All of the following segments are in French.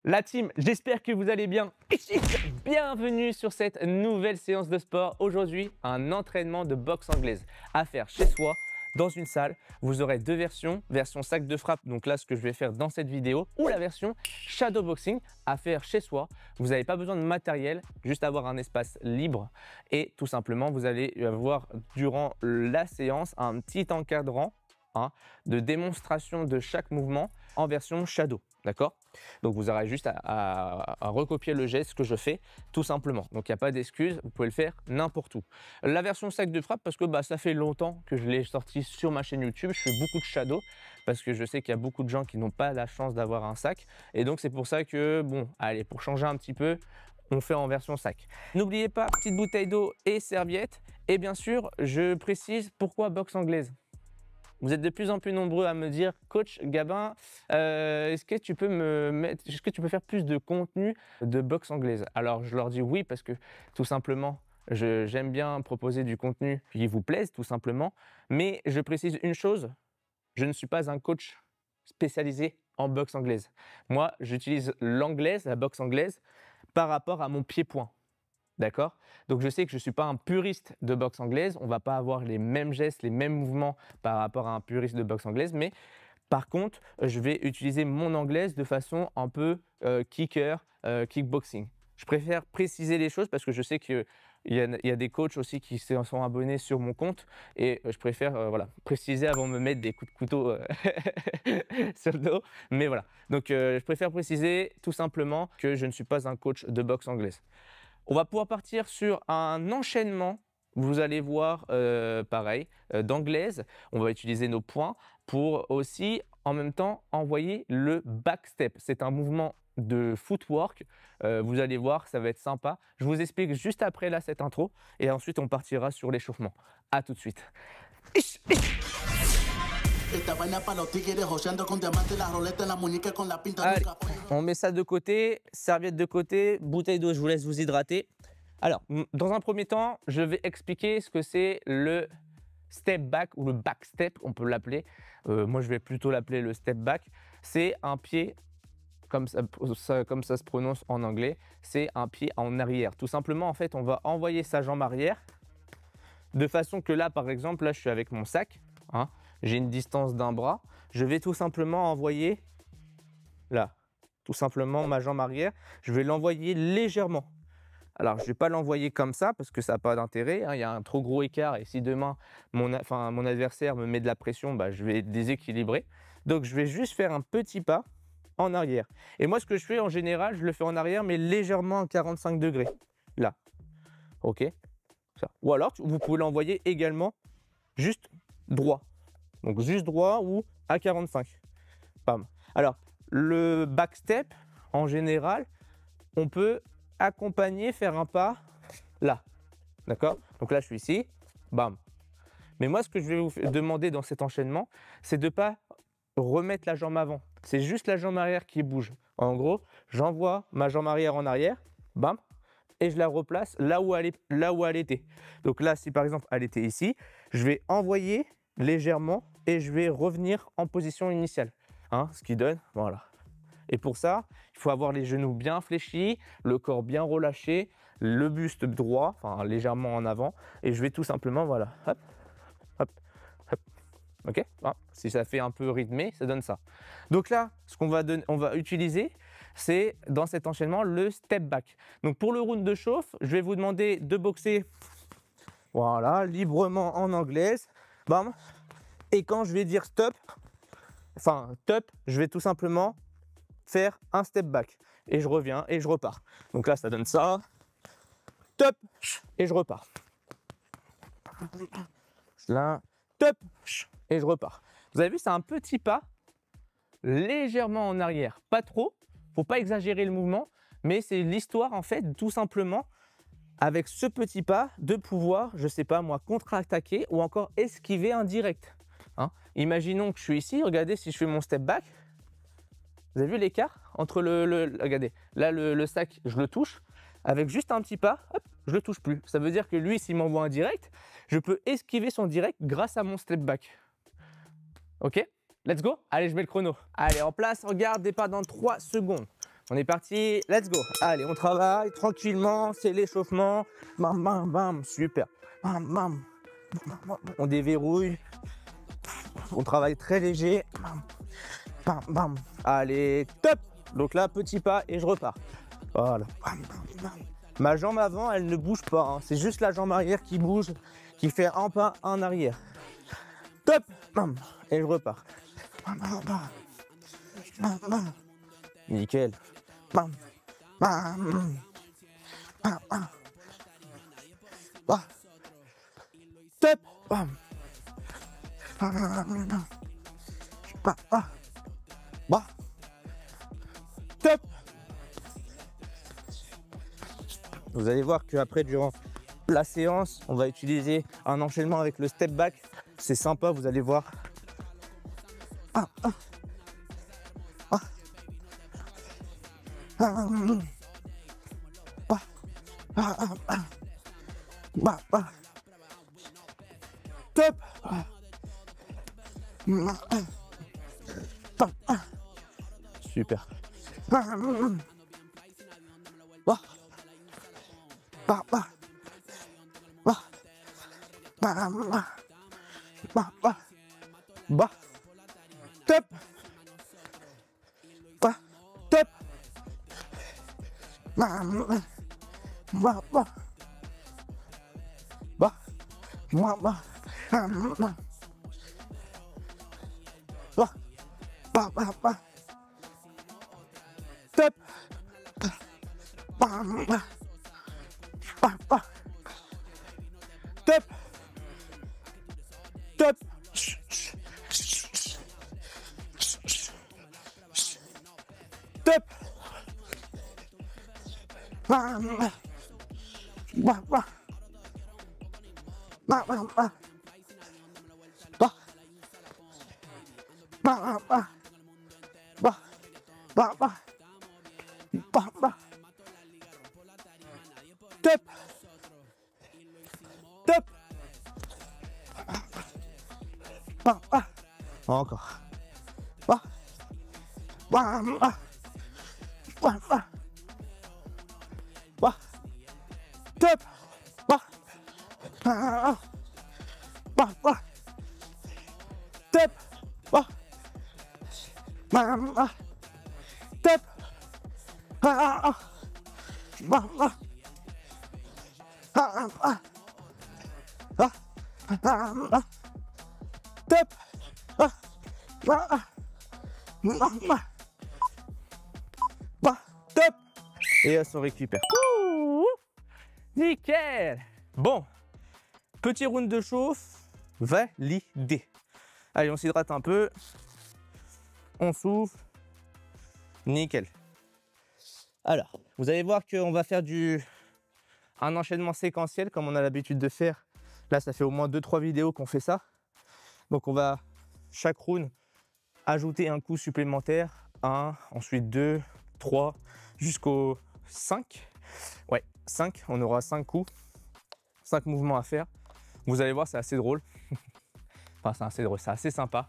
La team, j'espère que vous allez bien. Bienvenue sur cette nouvelle séance de sport. Aujourd'hui, un entraînement de boxe anglaise à faire chez soi, dans une salle. Vous aurez deux versions, version sac de frappe, donc là ce que je vais faire dans cette vidéo, ou la version shadow boxing à faire chez soi. Vous n'avez pas besoin de matériel, juste avoir un espace libre et tout simplement vous allez avoir durant la séance un petit encadrant de démonstration de chaque mouvement en version shadow, d'accord? Donc vous aurez juste à recopier le geste que je fais tout simplement. Donc il n'y a pas d'excuse, vous pouvez le faire n'importe où. La version sac de frappe parce que ça fait longtemps que je l'ai sorti sur ma chaîne YouTube. Je fais beaucoup de shadow parce que je sais qu'il y a beaucoup de gens qui n'ont pas la chance d'avoir un sac et donc c'est pour ça que bon, allez, pour changer un petit peu, on fait en version sac. N'oubliez pas, petite bouteille d'eau et serviette. Et bien sûr, je précise pourquoi boxe anglaise. Vous êtes de plus en plus nombreux à me dire « Coach Gabin, est-ce que tu peux faire plus de contenu de boxe anglaise ?» Alors, je leur dis oui parce que tout simplement, j'aime bien proposer du contenu qui vous plaise tout simplement. Mais je précise une chose, je ne suis pas un coach spécialisé en boxe anglaise. Moi, j'utilise l'anglaise, la boxe anglaise, par rapport à mon pied-point. D'accord? Donc je sais que je ne suis pas un puriste de boxe anglaise, on ne va pas avoir les mêmes gestes, les mêmes mouvements par rapport à un puriste de boxe anglaise, mais par contre, je vais utiliser mon anglaise de façon un peu kicker, kickboxing. Je préfère préciser les choses parce que je sais qu'il y a des coachs aussi qui se sont abonnés sur mon compte et je préfère voilà, préciser avant de me mettre des coups de couteau sur le dos. Mais voilà, donc je préfère préciser tout simplement que je ne suis pas un coach de boxe anglaise. On va pouvoir partir sur un enchaînement, vous allez voir pareil, d'anglaise. On va utiliser nos poings pour aussi en même temps envoyer le back step. C'est un mouvement de footwork, vous allez voir, ça va être sympa. Je vous explique juste après là cette intro et ensuite on partira sur l'échauffement. A tout de suite. Allez, on met ça de côté, serviette de côté, bouteille d'eau, je vous laisse vous hydrater. Alors, dans un premier temps, je vais expliquer ce que c'est le step back ou le back step, on peut l'appeler. Moi, je vais plutôt l'appeler le step back. C'est un pied, comme ça se prononce en anglais, c'est un pied en arrière. Tout simplement, en fait, on va envoyer sa jambe arrière de façon que là, par exemple, là, je suis avec mon sac. J'ai une distance d'un bras, je vais tout simplement envoyer là, tout simplement ma jambe arrière, je vais l'envoyer légèrement. Alors je ne vais pas l'envoyer comme ça parce que ça n'a pas d'intérêt, il y a un trop gros écart et si demain mon adversaire me met de la pression, je vais être déséquilibré. Donc je vais juste faire un petit pas en arrière. Et moi ce que je fais en général, je le fais en arrière mais légèrement à 45 degrés, là, ok ça. Ou alors vous pouvez l'envoyer également juste droit. Donc juste droit ou à 45. Bam. Alors, le back step, en général, on peut accompagner, faire un pas là. D'accord? Donc là, je suis ici. Bam. Mais moi, ce que je vais vous demander dans cet enchaînement, c'est de ne pas remettre la jambe avant. C'est juste la jambe arrière qui bouge. En gros, j'envoie ma jambe arrière en arrière. Bam. Et je la replace là où elle était. Donc là, si par exemple, elle était ici, je vais envoyer légèrement et je vais revenir en position initiale, ce qui donne, voilà. Et pour ça, il faut avoir les genoux bien fléchis, le corps bien relâché, le buste droit, légèrement en avant, et je vais tout simplement, voilà, hop, hop, hop, ok. Si ça fait un peu rythmé, ça donne ça. Donc là, ce qu'on va utiliser, c'est dans cet enchaînement le step back. Donc pour le round de chauffe, je vais vous demander de boxer, voilà, librement en anglaise. Bam. Et quand je vais dire stop, top, je vais tout simplement faire un step back. Et je reviens et je repars. Donc là, ça donne ça. Top. Et je repars. Là, top. Et je repars. Vous avez vu, c'est un petit pas légèrement en arrière. Pas trop. Faut pas exagérer le mouvement. Mais c'est l'histoire, en fait, tout simplement, avec ce petit pas, de pouvoir, je sais pas moi, contre-attaquer ou encore esquiver un direct. Imaginons que je suis ici, regardez si je fais mon step back. Vous avez vu l'écart entre regardez, là le sac, je le touche. Avec juste un petit pas, hop, je le touche plus. Ça veut dire que lui, s'il m'envoie un direct, je peux esquiver son direct grâce à mon step back. Ok? Let's go? Allez, je mets le chrono. Allez, en place, regarde, départ dans 3 secondes. On est parti, let's go. Allez, on travaille tranquillement, c'est l'échauffement. Bam, bam, bam, super. Bam, bam. On déverrouille. On travaille très léger. Bam, bam, bam. Allez, top. Donc là, petit pas et je repars. Voilà. Bam, bam, bam. Ma jambe avant, elle ne bouge pas. Hein. C'est juste la jambe arrière qui bouge, qui fait un pas en arrière. Top. Bam. Et je repars. Bam, bam, bam. Bam, bam. Nickel. Bam, bam, bam, bam. Bah. Top. Bam. Bam, bah, bah. Bah. Top. Vous allez voir qu'après, durant la séance, on va utiliser un enchaînement avec le step back. C'est sympa, vous allez voir. Ah, ah. Ah. Top. Super. Top. Top. Top. Top. Top. Top. Top. Top. Encore. Top. Top. Et on se récupère. Ouh, nickel. Bon, petit round de chauffe validé. Allez, on s'hydrate un peu. On souffle. Nickel. Alors, vous allez voir qu'on va faire un enchaînement séquentiel comme on a l'habitude de faire. Là, ça fait au moins 2-3 vidéos qu'on fait ça. Donc, on va chaque round ajouter un coup supplémentaire. 1, ensuite 2, 3, jusqu'au 5. Ouais, 5. On aura 5 coups, 5 mouvements à faire. Vous allez voir, c'est assez drôle. Enfin, c'est assez drôle, c'est assez sympa.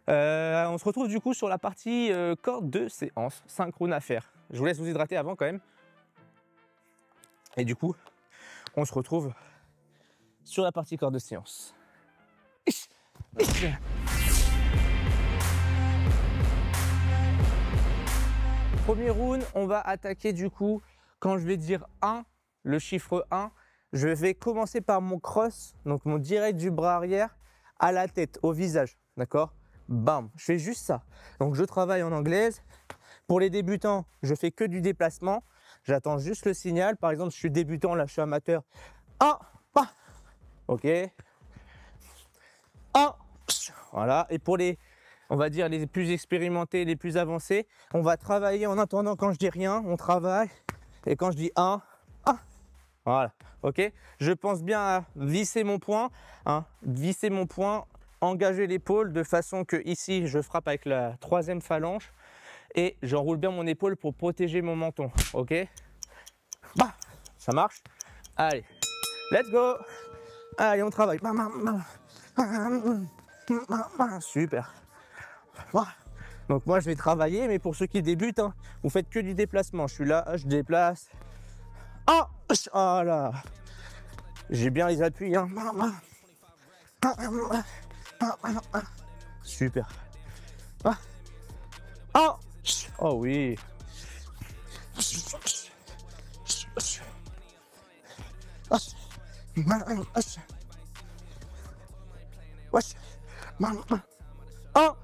On se retrouve du coup sur la partie corde de séance. 5 rounds à faire. Je vous laisse vous hydrater avant quand même. Et du coup, on se retrouve sur la partie corde de séance. Premier round, on va attaquer du coup, quand je vais dire 1, le chiffre 1, je vais commencer par mon cross, donc mon direct du bras arrière à la tête, au visage, d'accord? Bam, je fais juste ça. Donc je travaille en anglaise. Pour les débutants, je fais que du déplacement. J'attends juste le signal. Par exemple, je suis débutant, là je suis amateur. 1, pas. Ok. 1, voilà. Et pour les, on va dire, les plus expérimentés, les plus avancés, on va travailler en attendant quand je dis rien, on travaille. Et quand je dis 1, 1. Voilà, ok. Je pense bien à visser mon poing, hein, visser mon poing, engager l'épaule de façon que ici, je frappe avec la 3e phalange et j'enroule bien mon épaule pour protéger mon menton, ok. Bah, ça marche. Allez, let's go. Allez, on travaille. Super. Donc moi je vais travailler, mais pour ceux qui débutent, hein, vous faites que du déplacement. Je suis là, je déplace. Ah, oh là. J'ai bien les appuis. Hein. Super. Ah. Oh, oh oui. Oh,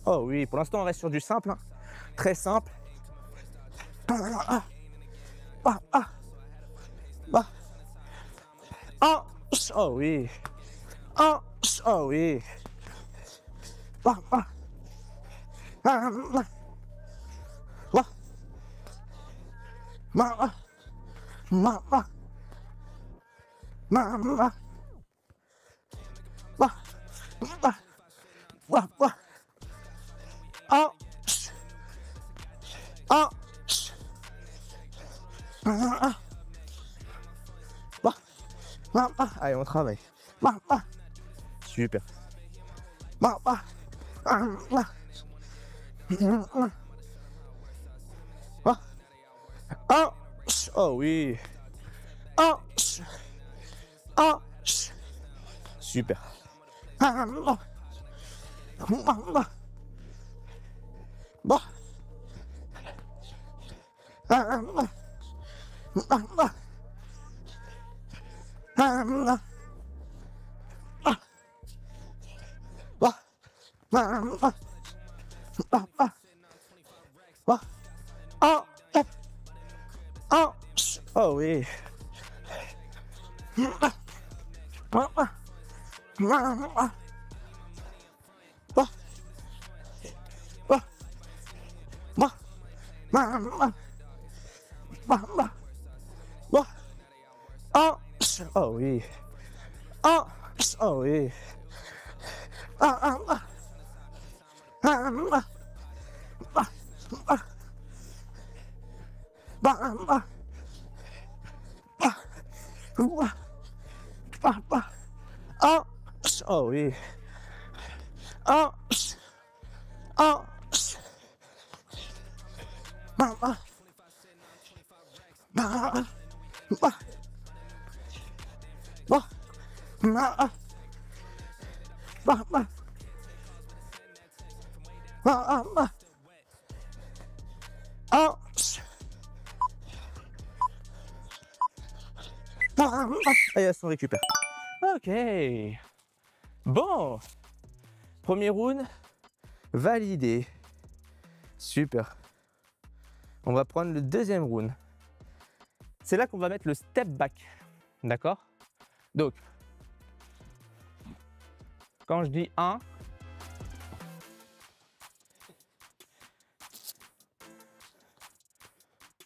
oh oui, pour l'instant on reste sur du simple, hein. Très simple. Oh, oh oui. Oh, oh oui. Allez, on travaille. Super. Oh oui. Super. Oh oui. Oh oui. Oh oui. Oh oui. Et on récupère. Ok. Bon. Premier round validé. Super. On va prendre le deuxième round. C'est là qu'on va mettre le step back. D'accord? Donc, quand je dis 1,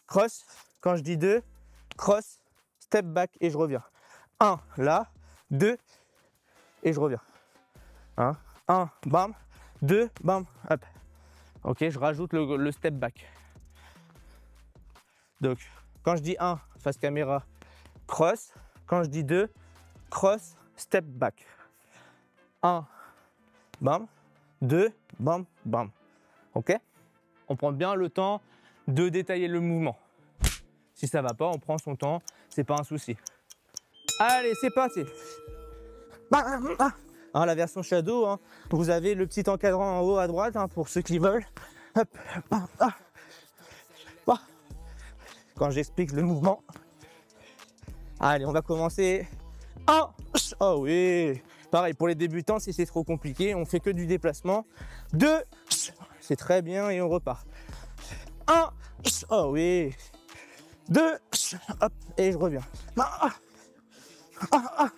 cross. Quand je dis 2, cross, step back et je reviens. 1, là, 2, et je reviens. 1, bam, 2, bam, hop. Ok, je rajoute le step back. Donc, quand je dis 1, face caméra, cross. Quand je dis 2, cross, step back. 1, bam, 2, bam, bam. Ok? On prend bien le temps de détailler le mouvement. Si ça va pas, on prend son temps, c'est pas un souci. Allez, c'est parti. Hein, la version Shadow, hein, vous avez le petit encadrant en haut à droite, hein, pour ceux qui veulent. Hop. Quand j'explique le mouvement. Allez, on va commencer. Oh oui. Pareil, pour les débutants, si c'est trop compliqué, on fait que du déplacement. 2, c'est très bien et on repart. 1, oh oui. 2, hop, et je reviens.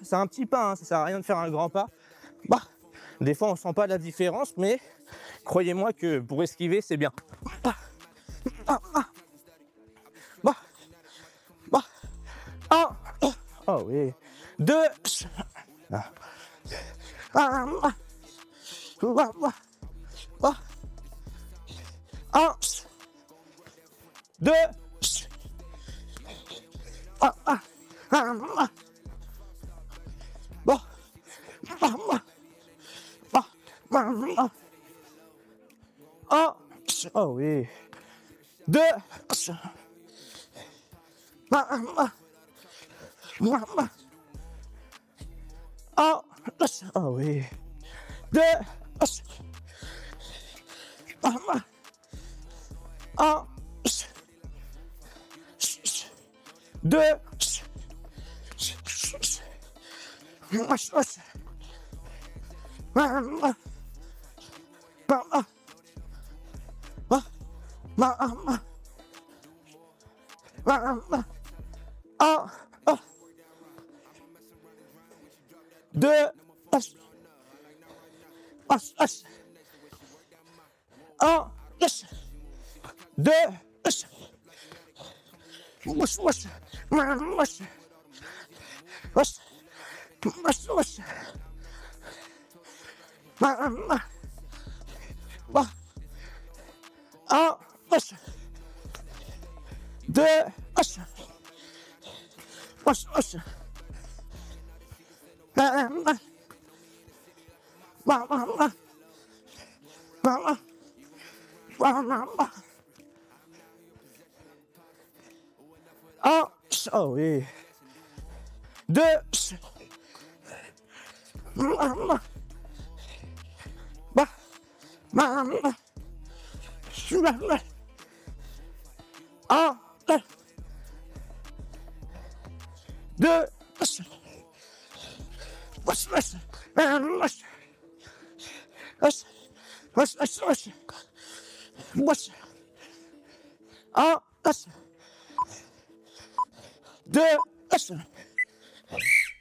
C'est un petit pas, hein, ça sert à rien de faire un grand pas. Des fois, on sent pas la différence, mais croyez-moi que pour esquiver, c'est bien. Oh oui. 2, 2, Oh oui. 2. Oh, oh oui. 2. Oh. 2. Deux. Un. Deux. Oh oui. 2.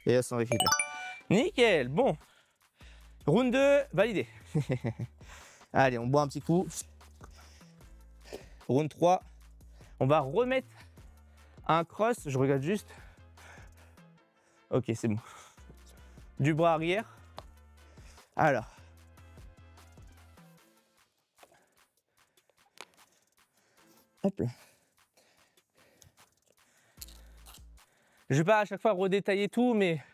Et là, sans récupérer. Nickel, bon. Round 2, validé. Allez, on boit un petit coup. Round 3. On va remettre un cross. Je regarde juste. Ok, c'est bon. Du bras arrière. Alors. Hop là. Je ne vais pas à chaque fois redétailler tout, mais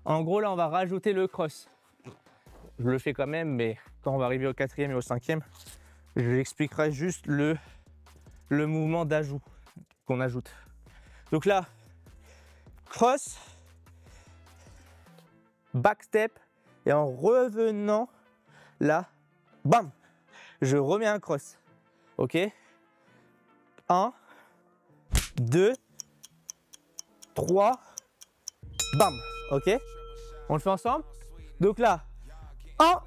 en gros, là, on va rajouter le cross. Je le fais quand même, mais quand on va arriver au 4e et au 5e, je l'expliquerai juste le mouvement d'ajout qu'on ajoute. Donc là, cross, back step, et en revenant là, bam, je remets un cross. Ok, 1, 2, 3, bam, ok. On le fait ensemble. Donc là, 1,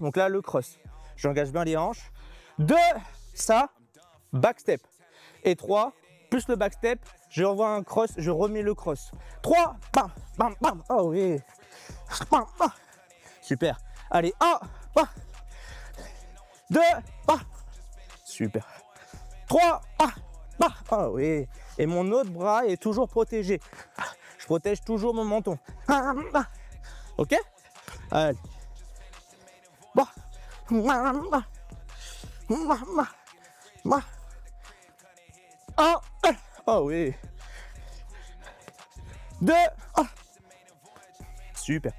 donc là le cross. J'engage bien les hanches. 2, ça, back step. Et 3, plus le back step, je revois un cross, je remets le cross. 3, bam, bam, bam. Oh oui. Bam, bam. Super. Allez, 1, 2, super. 3, oh oui. Et mon autre bras est toujours protégé. Je protège toujours mon menton. Ok? Allez. Oh oui. 2. Super.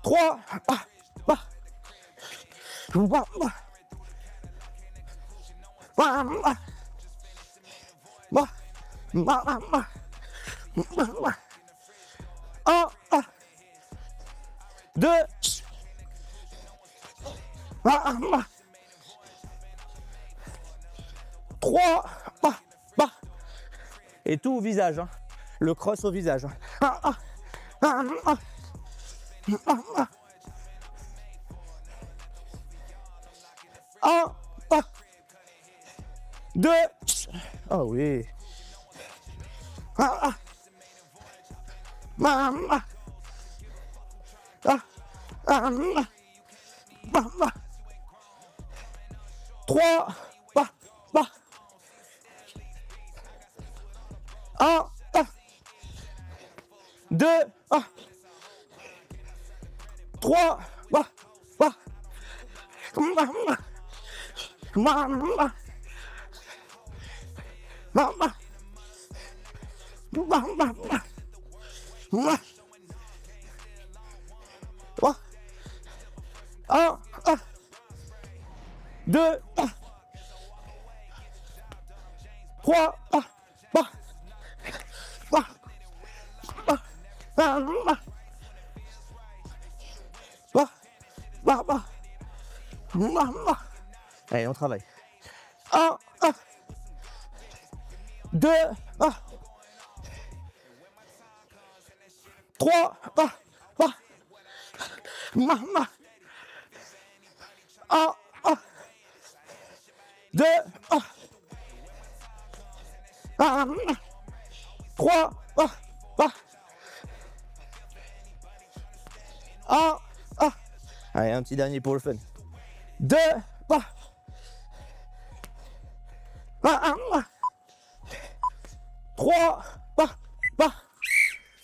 3. 2. 3. Et tout au visage, hein. Le cross au visage. 2. Oh oui. 3. 2. 3. 1. 2, 3, allez, on travaille. 1, 2, 3, 1, 2, 3, 1, allez, un petit dernier pour le fun. 2, 3,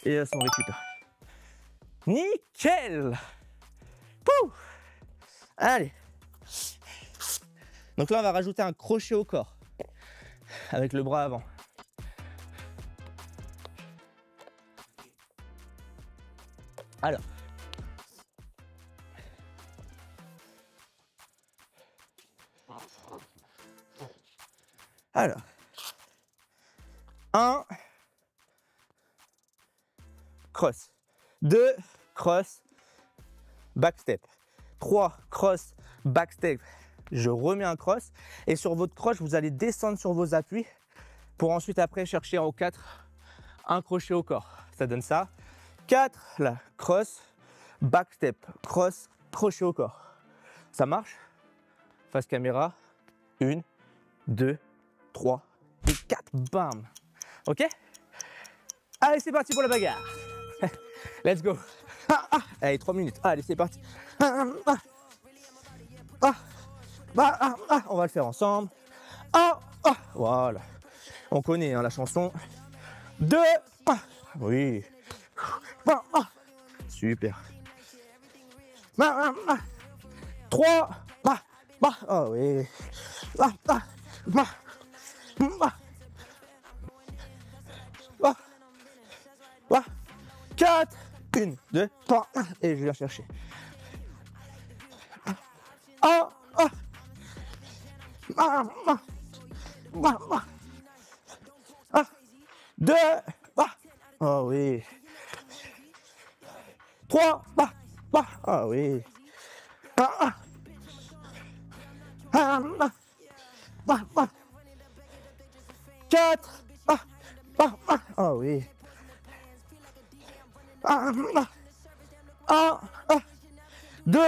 et là, on récupère. Nickel. Pouh. Allez. Donc là, on va rajouter un crochet au corps avec le bras avant. Alors. Alors. 1, cross. 2, cross, back step. 3, cross, back step. Je remets un cross. Et sur votre croche, vous allez descendre sur vos appuis pour ensuite après chercher en 4 un crochet au corps. Ça donne ça. 4, là, cross, back step, cross, crochet au corps. Ça marche? Face caméra. 1, 2, 3 et 4. Bam! Ok? Allez, c'est parti pour la bagarre. Let's go. Allez, 3 minutes. Allez, c'est parti. On va le faire ensemble. Voilà. On connaît hein, la chanson. 2. Oui. Super. 3. Oh oui. 4. 1, 2, 3. Et je viens chercher. 2. Oh oui. 3. Ah oui. 4. Ah oui. 1, 2,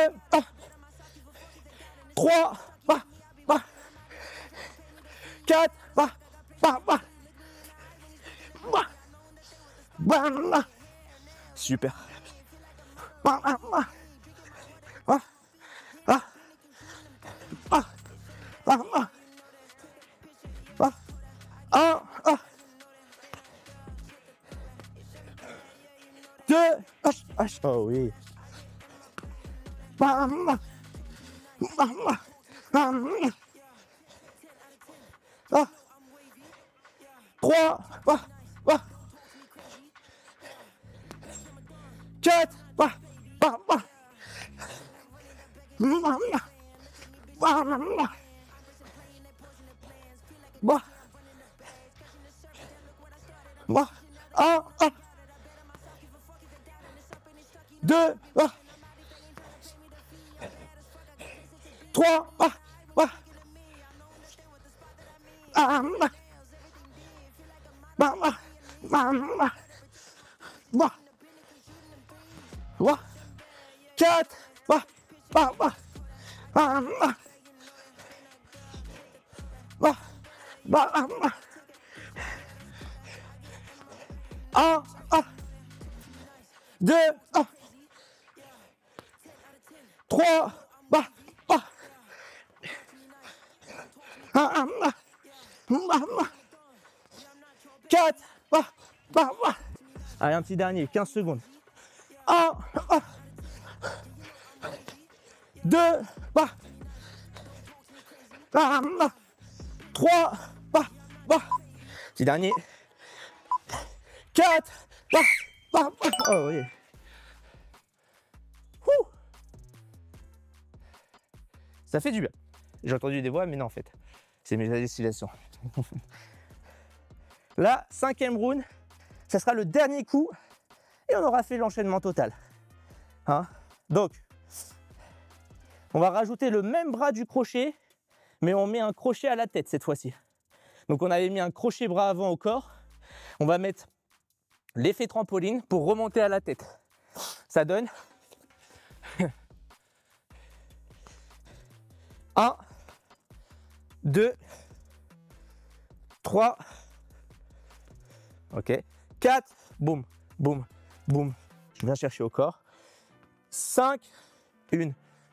3, 4, super. 2. Oh oui. 3. 4. Deux, 3, quatre, 1, 2, 3, 4. Allez, un petit dernier, 15 secondes. 1, 2, 3, petit dernier. 4. Oh oui. Ça fait du bien. J'ai entendu des voix, mais non, en fait, c'est mes hallucinations. Là, 5e round, ça sera le dernier coup et on aura fait l'enchaînement total. Hein? Donc, on va rajouter le même bras du crochet, mais on met un crochet à la tête cette fois-ci. Donc, on avait mis un crochet bras avant au corps. On va mettre l'effet trampoline pour remonter à la tête. Ça donne 1, 2, 3, ok, 4, boum, boum, boum, je viens chercher au corps, 5, 1,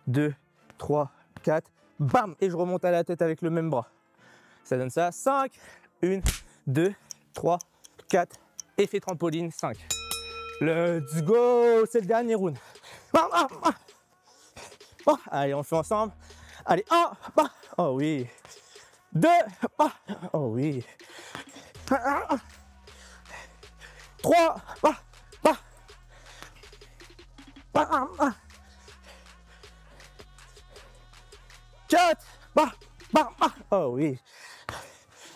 2, 3, 4, bam, et je remonte à la tête avec le même bras. Ça donne ça, 5, 1, 2, 3, 4, effet trampoline, 5. Let's go, c'est le dernier round. Allez, on le fait ensemble. Allez, 1, oh oui. 2, oh oui. 3, 4, oh oui.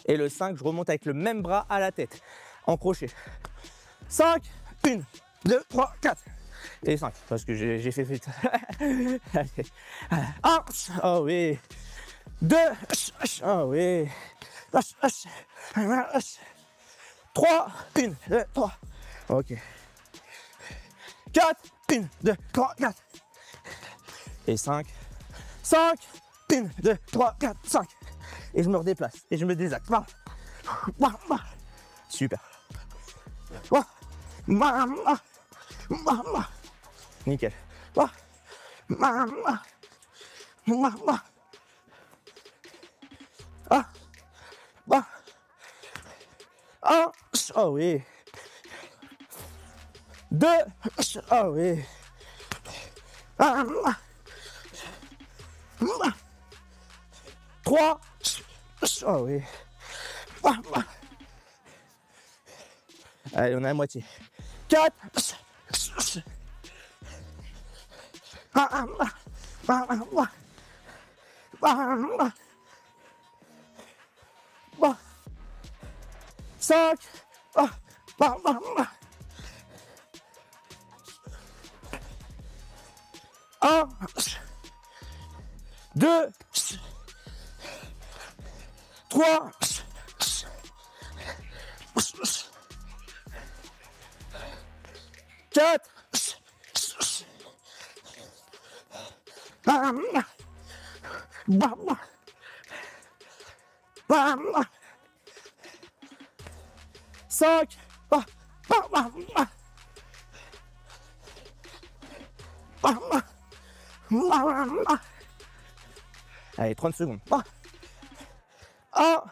Et le 5, je remonte avec le même bras à la tête, en crochet. 5, 1, 2, 3, 4. Et 5, parce que j'ai fait vite. 1, oh oui. 2, oh oui. 3, 1, 2, 3. Ok. 4, 1, 2, 3, 4. Et 5. 5, 1, 2, 3, 4, 5. Et je me redéplace. Et je me désaxe. Super. Nickel. Oh oui. 2, oh oui. 3, oh oui. Allez, on est à moitié. 4, 5, 1, 2, 3, 4, 5, allez, 30 secondes. 1,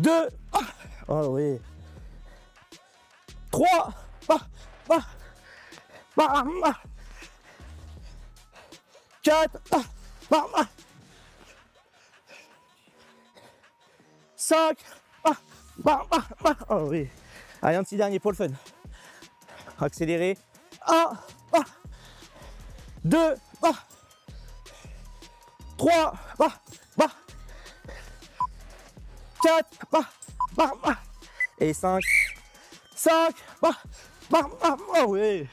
2, oh oui. 3, 4, 5, oh oui. Allez, un petit dernier pour le fun. Accélérer. 1, 2, 3, 4, et 5, oh oui.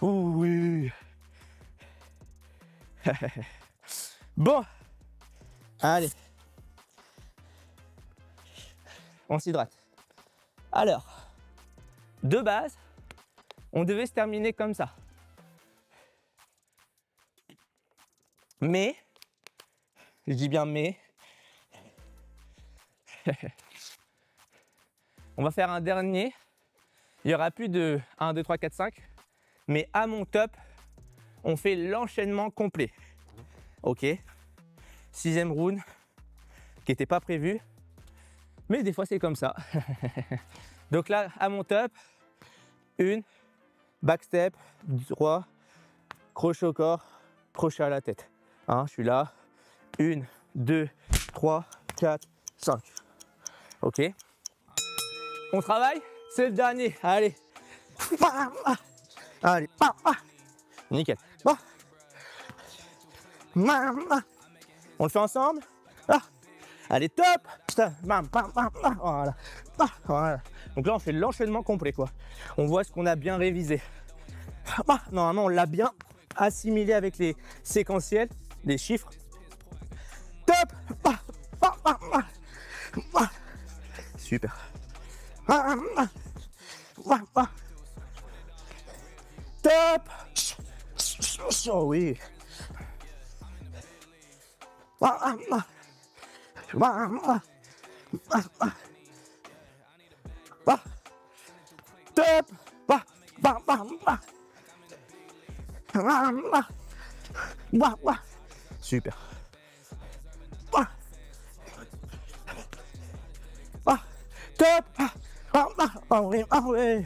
Oh oui. Bon, allez, on s'hydrate. Alors, de base, on devait se terminer comme ça. Mais, je dis bien mais, on va faire un dernier. Il n'y aura plus de 1, 2, 3, 4, 5. Mais à mon top, on fait l'enchaînement complet. Ok. 6e round, qui n'était pas prévu. Mais des fois, c'est comme ça. Donc là, à mon top, 1, backstep, droit, crochet au corps, crochet à la tête. Hein, je suis là. 1, 2, 3, 4, 5. Ok. On travaille. C'est le dernier. Allez. Allez. Nickel. On le fait ensemble. Ah. Allez, top. Voilà. Voilà. Donc là, on fait l'enchaînement complet, quoi. On voit ce qu'on a bien révisé. Normalement, on l'a bien assimilé avec les séquentiels, les chiffres. Top. Super. Top. Oh oui. Top. Super. Top. Oui.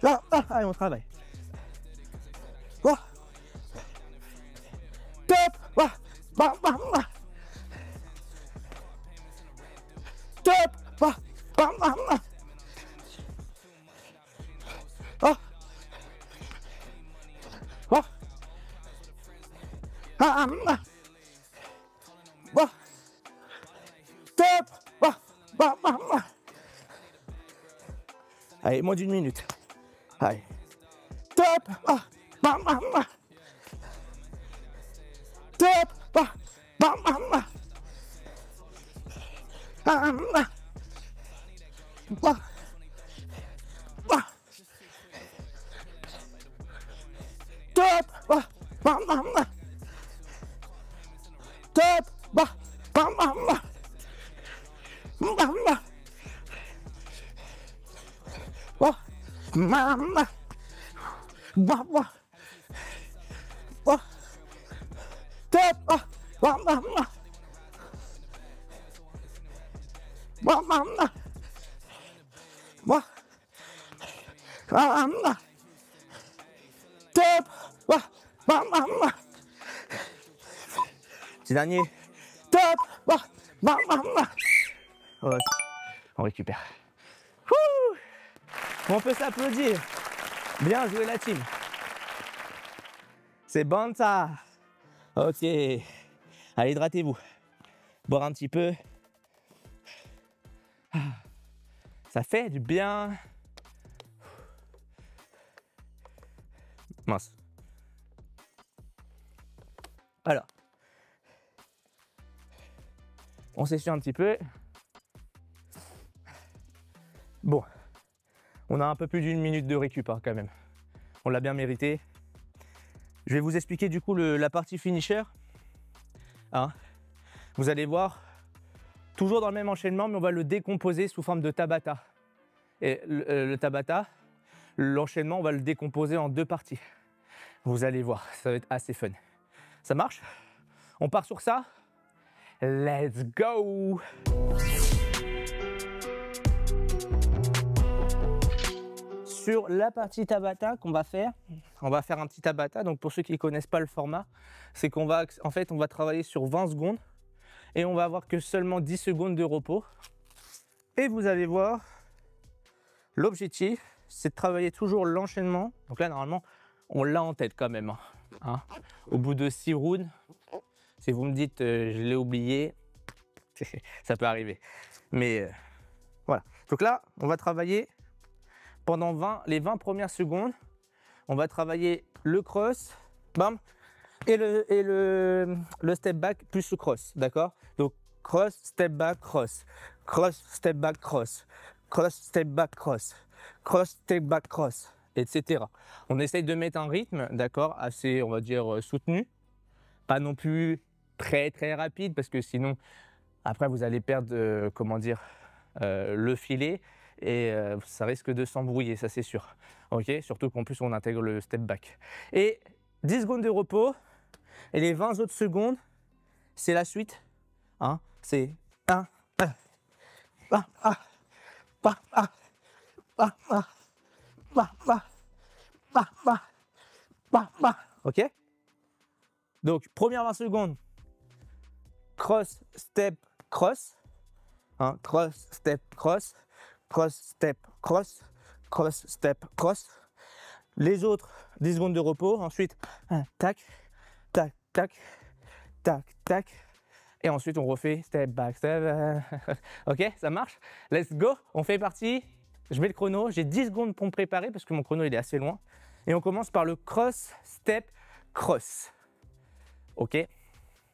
Top. Allez, on travaille. Top. Top. Allez, moins d'une minute. Allez. Top. Top. Petit dernier. Top. Oh, on récupère. On peut s'applaudir. Bien joué la team. C'est bon ça. Ok. Allez, hydratez-vous. Boire un petit peu. Ça fait du bien. Mince. Alors. On s'essuie un petit peu. Bon. On a un peu plus d'une minute de récup hein, quand même. On l'a bien mérité. Je vais vous expliquer du coup la partie finisher. Hein. Vous allez voir, toujours dans le même enchaînement, mais on va le décomposer sous forme de Tabata. Et le Tabata, l'enchaînement, on va le décomposer en deux parties. Vous allez voir, ça va être assez fun. Ça marche? On part sur ça? Let's go! Sur la partie Tabata qu'on va faire, on va faire un petit Tabata. Donc pour ceux qui ne connaissent pas le format, c'est qu'on va, en fait, on va travailler sur 20 secondes et on va avoir que seulement 10 secondes de repos. Et vous allez voir, l'objectif, c'est de travailler toujours l'enchaînement. Donc là, normalement, on l'a en tête quand même. Hein. Au bout de 6 rounds, si vous me dites je l'ai oublié, ça peut arriver. Mais voilà. Donc là, on va travailler pendant les 20 premières secondes. On va travailler le cross, bam, et le step back plus le cross, d'accord? Donc cross, step back, cross, cross, step back, cross, cross, step back, cross, cross, step back, cross, etc. On essaye de mettre un rythme, d'accord, assez, on va dire, soutenu, pas non plus très rapide parce que sinon après vous allez perdre comment dire le filet et ça risque de s'embrouiller, ça c'est sûr. Ok, surtout qu'en plus on intègre le step back. Et 10 secondes de repos. Et les 20 autres secondes, c'est la suite. Hein, c'est 1, ok? Donc, première 20 secondes, cross, step, cross. Hein, cross, step, cross. Cross, step, cross. Cross, step, cross. Les autres, 10 secondes de repos. Ensuite, tac, tac, tac, tac, tac. Et ensuite, on refait step, back, step. Ok, ça marche? Let's go. On fait partie. Je mets le chrono. J'ai 10 secondes pour me préparer parce que mon chrono, il est assez loin. Et on commence par le cross, step, cross. Ok?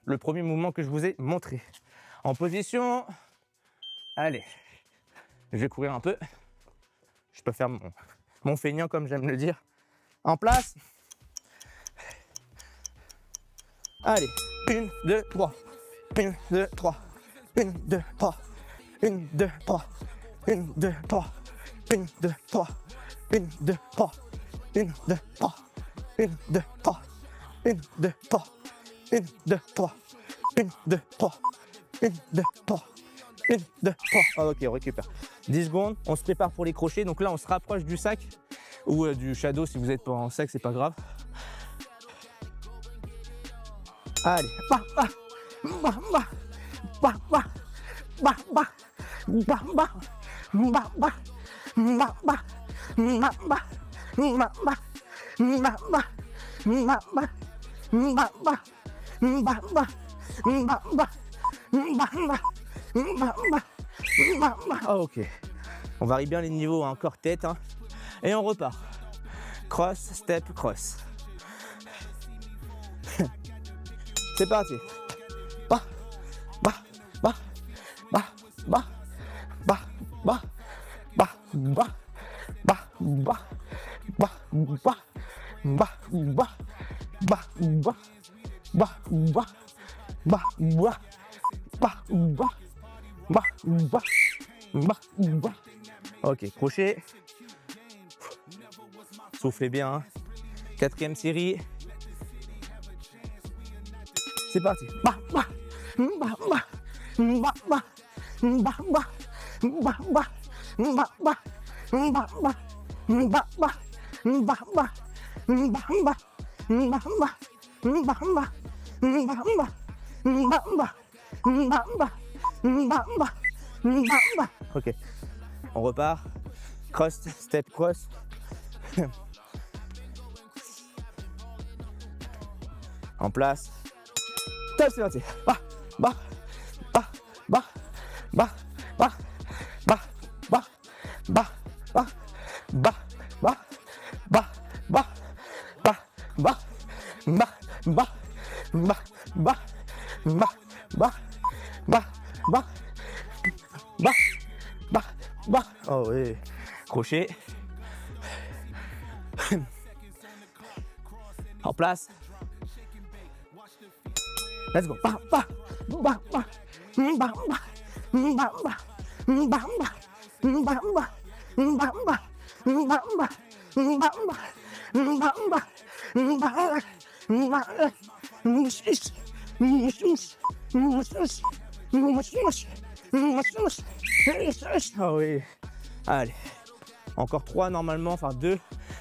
Le premier mouvement que je vous ai montré. En position. Allez. Je vais courir un peu. Je peux faire mon feignant comme j'aime le dire. En place. Allez. 1, 2, 3. 1, 2, 3. 1, 2, 3. 1, 2, 3. 1, 2, 3. 1, 2, 3. 1, 2, 3. 1, 2, 3. 1, 2, 3. 1, 2, 3. 1, 2, 3. 1, 2, 3. 1, 2, 3. 1, 2, 3. Ah, ok, on récupère. 10 secondes, on se prépare pour les crochets. Donc là, on se rapproche du sac ou du shadow. Si vous n'êtes pas en sac, c'est pas grave. Allez. Ah, ok. On varie bien les niveaux, hein, corps, tête. Hein. Et on repart. Cross, step, cross. C'est parti. Ok, crochet. Soufflez bien. Hein. 4e série. C'est parti. Ok, on repart. Cross, step, cross. En place. Top, c'est parti. Oh oui. Crochet. En place. Let's go. Oh oui. Allez. Encore 3 normalement, enfin 2.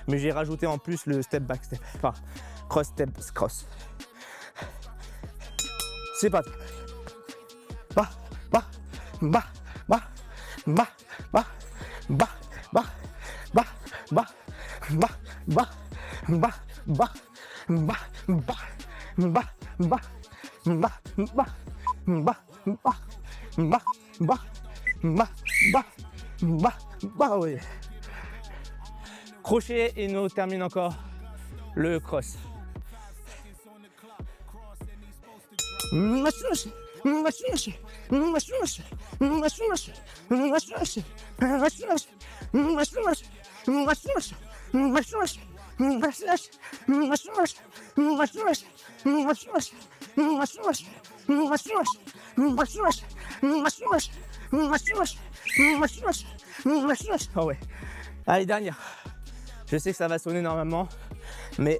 Mais j'ai rajouté en plus le step back step. Enfin, cross step cross. C'est parti. Oui. Crochet et nous termine encore le cross. Oh ouais. Allez, dernière. Je sais que ça va sonner normalement, mais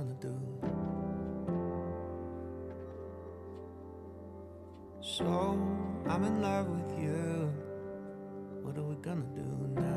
gonna do? So I'm in love with you. What are we gonna do now?